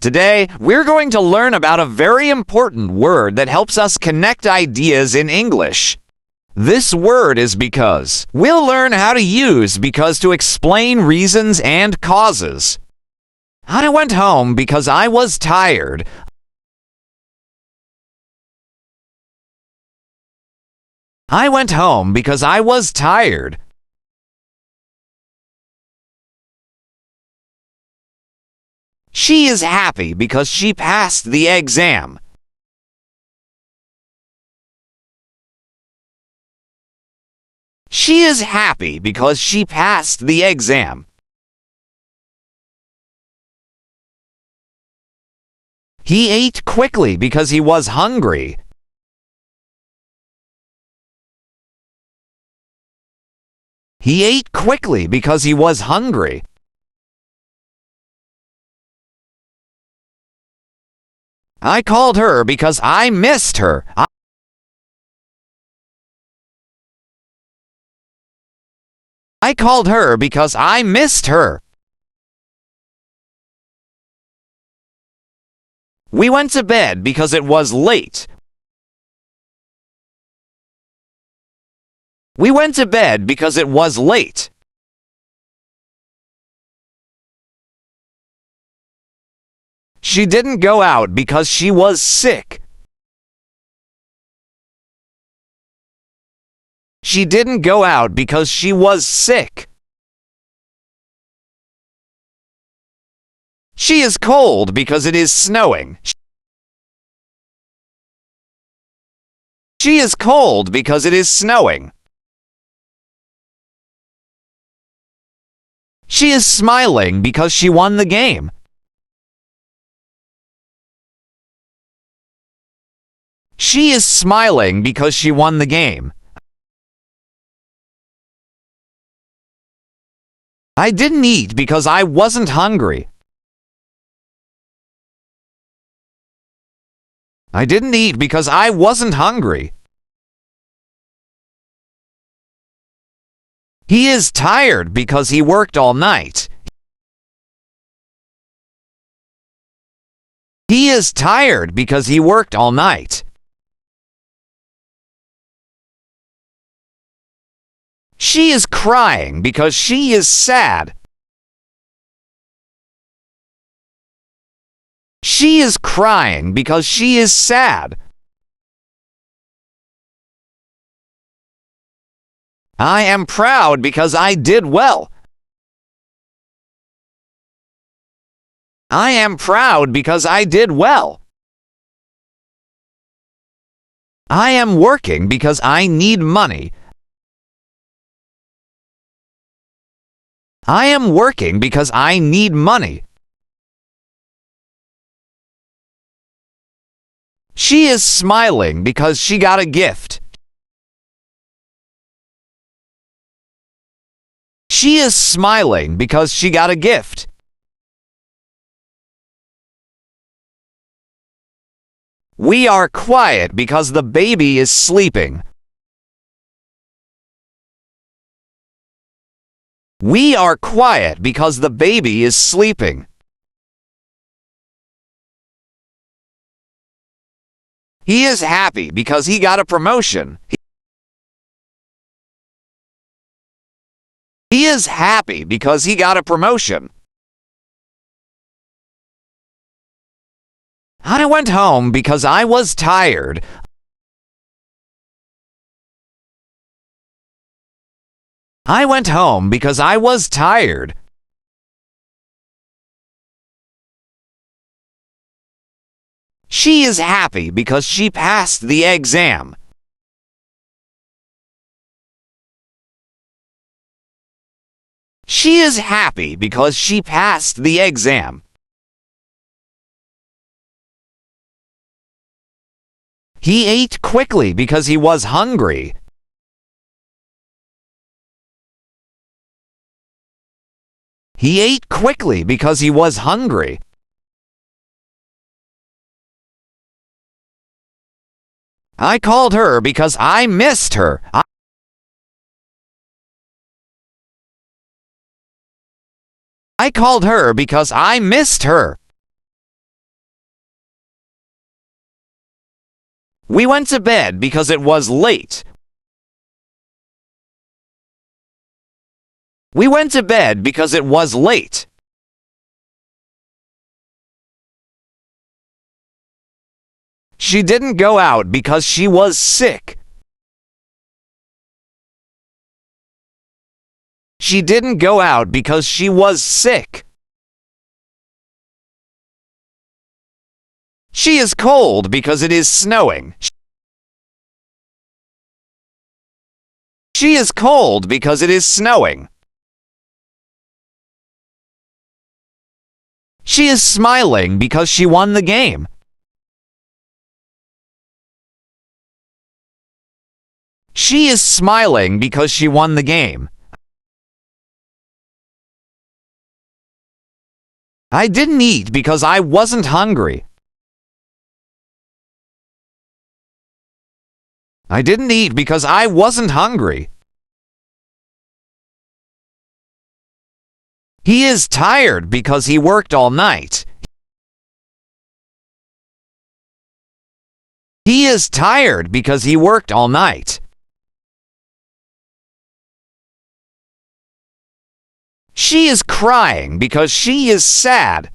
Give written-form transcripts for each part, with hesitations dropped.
Today, we're going to learn about a very important word that helps us connect ideas in English. This word is because. We'll learn how to use because to explain reasons and causes. I went home because I was tired. I went home because I was tired. She is happy because she passed the exam. She is happy because she passed the exam. He ate quickly because he was hungry. He ate quickly because he was hungry. I called her because I missed her. I called her because I missed her. We went to bed because it was late. We went to bed because it was late. She didn't go out because she was sick. She didn't go out because she was sick. She is cold because it is snowing. She is cold because it is snowing. She is smiling because she won the game. She is smiling because she won the game. I didn't eat because I wasn't hungry. I didn't eat because I wasn't hungry. He is tired because he worked all night. He is tired because he worked all night. She is crying because she is sad. She is crying because she is sad. I am proud because I did well. I am proud because I did well. I am working because I need money. I am working because I need money. She is smiling because she got a gift. She is smiling because she got a gift. We are quiet because the baby is sleeping. We are quiet because the baby is sleeping. He is happy because he got a promotion. He is happy because he got a promotion. I went home because I was tired. I went home because I was tired. She is happy because she passed the exam. She is happy because she passed the exam. He ate quickly because he was hungry. He ate quickly because he was hungry. I called her because I missed her. I called her because I missed her. We went to bed because it was late. We went to bed because it was late. She didn't go out because she was sick. She didn't go out because she was sick. She is cold because it is snowing. She is cold because it is snowing. She is smiling because she won the game. She is smiling because she won the game. I didn't eat because I wasn't hungry. I didn't eat because I wasn't hungry. He is tired because he worked all night. He is tired because he worked all night. She is crying because she is sad.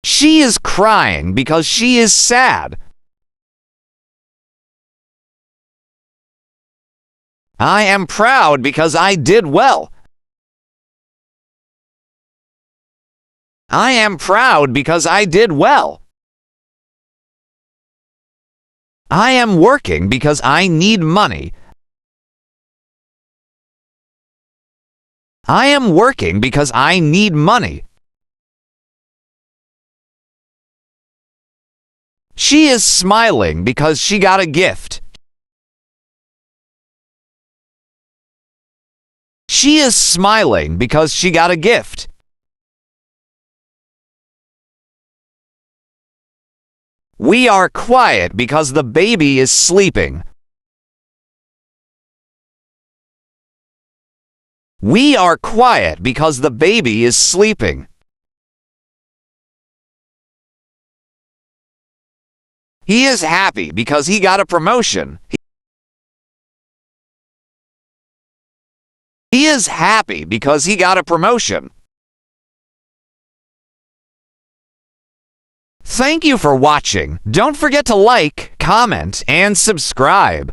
She is crying because she is sad. I am proud because I did well. I am proud because I did well. I am working because I need money. I am working because I need money. She is smiling because she got a gift. She is smiling because she got a gift. We are quiet because the baby is sleeping. We are quiet because the baby is sleeping. He is happy because he got a promotion. He is happy because he got a promotion. Thank you for watching. Don't forget to like, comment, and subscribe.